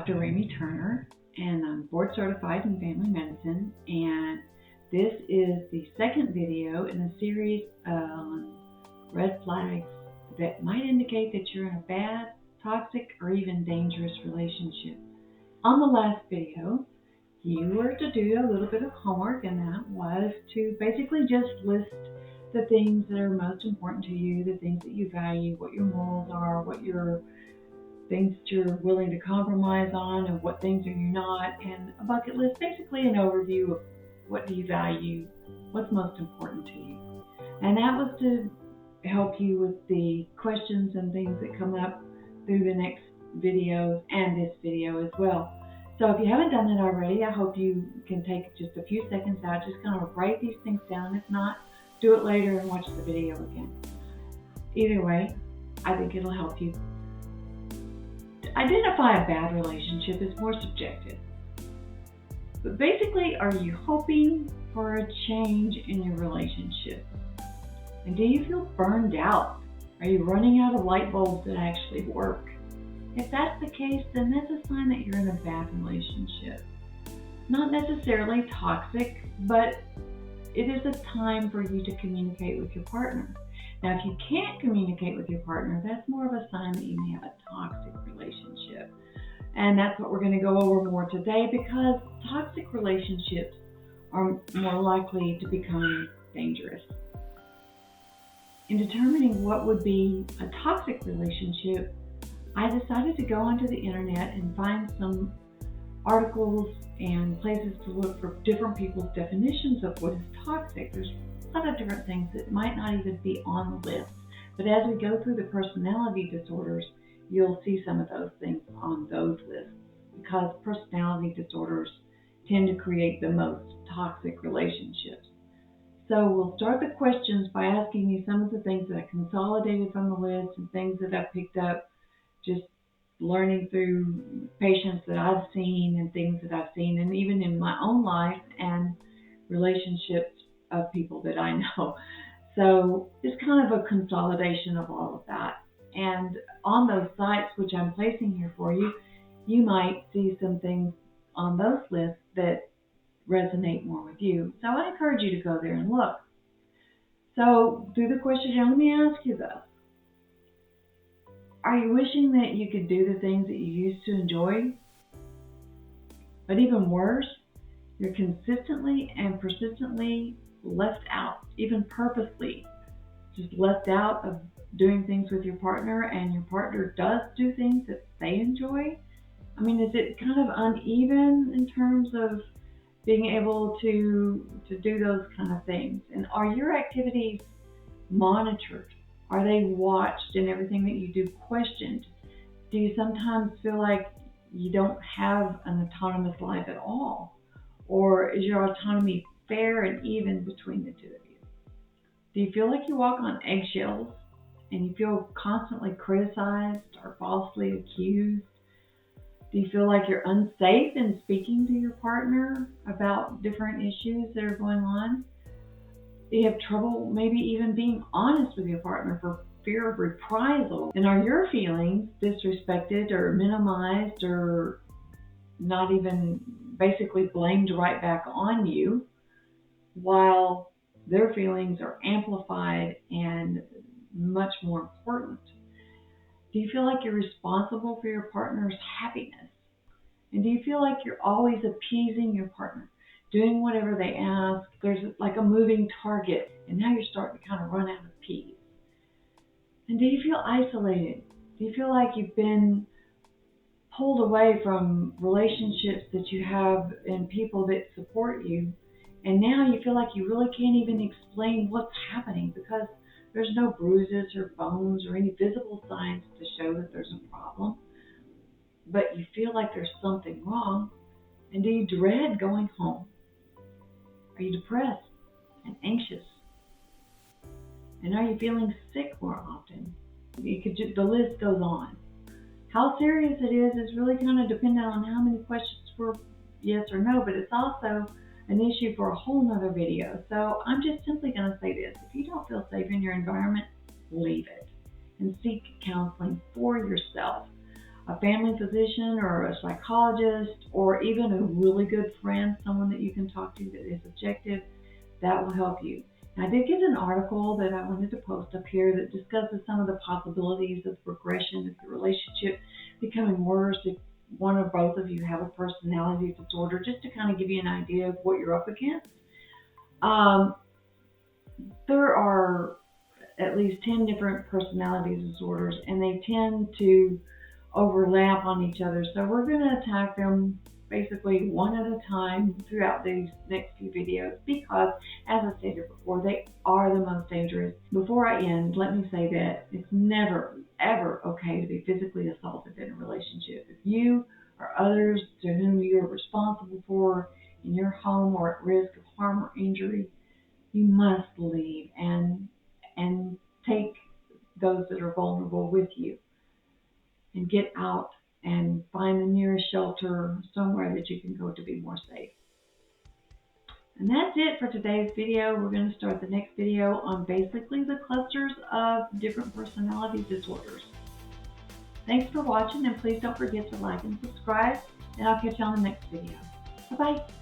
Dr. Amy Turner, and I'm board certified in family medicine, and this is the second video in a series on red flags that might indicate that you're in a bad, toxic, or even dangerous relationship. On the last video, you were to do a little bit of homework, and that was to basically just list the things that are most important to you, the things that you value, what your morals are, what your things that you're willing to compromise on, and what things are you not, and a bucket list, basically an overview of what do you value, what's most important to you. And that was to help you with the questions and things that come up through the next videos and this video as well. So if you haven't done it already, I hope you can take just a few seconds out, just kind of write these things down. If not, do it later and watch the video again. Either way, I think it'll help you. To identify a bad relationship is more subjective. But basically, are you hoping for a change in your relationship? And do you feel burned out? Are you running out of light bulbs that actually work? If that's the case, then that's a sign that you're in a bad relationship. Not necessarily toxic, but it is a time for you to communicate with your partner. Now, if you can't communicate with your partner, that's more of a sign that you may have a toxic relationship. And that's what we're going to go over more today, because toxic relationships are more likely to become dangerous. In determining what would be a toxic relationship, I decided to go onto the internet and find some articles and places to look for different people's definitions of what is toxic. There's a lot of different things that might not even be on the list. But as we go through the personality disorders, you'll see some of those things on those lists, because personality disorders tend to create the most toxic relationships. So we'll start the questions by asking you some of the things that I consolidated from the list and things that I picked up just learning through patients that I've seen and things that I've seen, and even in my own life and relationships of people that I know. So it's kind of a consolidation of all of that. And on those sites, which I'm placing here for you, you might see some things on those lists that resonate more with you. So I encourage you to go there and look. So through the questionnaire, let me ask you this. Are you wishing that you could do the things that you used to enjoy? But even worse, you're consistently and persistently left out, even purposely, just left out of doing things with your partner, and your partner does do things that they enjoy? I mean, is it kind of uneven in terms of being able to do those kind of things? And are your activities monitored? Are they watched, and everything that you do questioned? Do you sometimes feel like you don't have an autonomous life at all? Or is your autonomy fair and even between the two of you? Do you feel like you walk on eggshells and you feel constantly criticized or falsely accused? Do you feel like you're unsafe in speaking to your partner about different issues that are going on? Do you have trouble maybe even being honest with your partner for fear of reprisal? And are your feelings disrespected or minimized or not even basically blamed right back on you, while their feelings are amplified and much more important? Do you feel like you're responsible for your partner's happiness? And do you feel like you're always appeasing your partner, doing whatever they ask? There's like a moving target, and now you're starting to kind of run out of peace. And do you feel isolated? Do you feel like you've been pulled away from relationships that you have and people that support you, and now you feel like you really can't even explain what's happening because there's no bruises or bones or any visible signs to show that there's a problem, but you feel like there's something wrong? And do you dread going home? Are you depressed and anxious? And are you feeling sick more often? The list goes on. How serious it is really kind of dependent on how many questions were yes or no, but it's also an issue for a whole nother video. So I'm just simply going to say this. If you don't feel safe in your environment, leave it and seek counseling for yourself. a family physician or a psychologist, or even a really good friend, someone that you can talk to that is objective, that will help you. And I did get an article that I wanted to post up here that discusses some of the possibilities of progression of the relationship becoming worse if one or both of you have a personality disorder, just to kind of give you an idea of what you're up against. Um, there are at least 10 different personality disorders, and they tend to overlap on each other. So we're going to attack them basically one at a time throughout these next few videos because, as I stated before, they are the most dangerous. Before I end, let me say that it's never, ever okay to be physically assaulted in a relationship. If you or others to whom you are responsible for in your home are at risk of harm or injury, you must leave and take those that are vulnerable with you and get out and find the nearest shelter somewhere that you can go to be more safe. And that's it for today's video. We're going to start the next video on basically the clusters of different personality disorders. Thanks for watching, and please don't forget to like and subscribe, and I'll catch you on the next video. Bye-bye.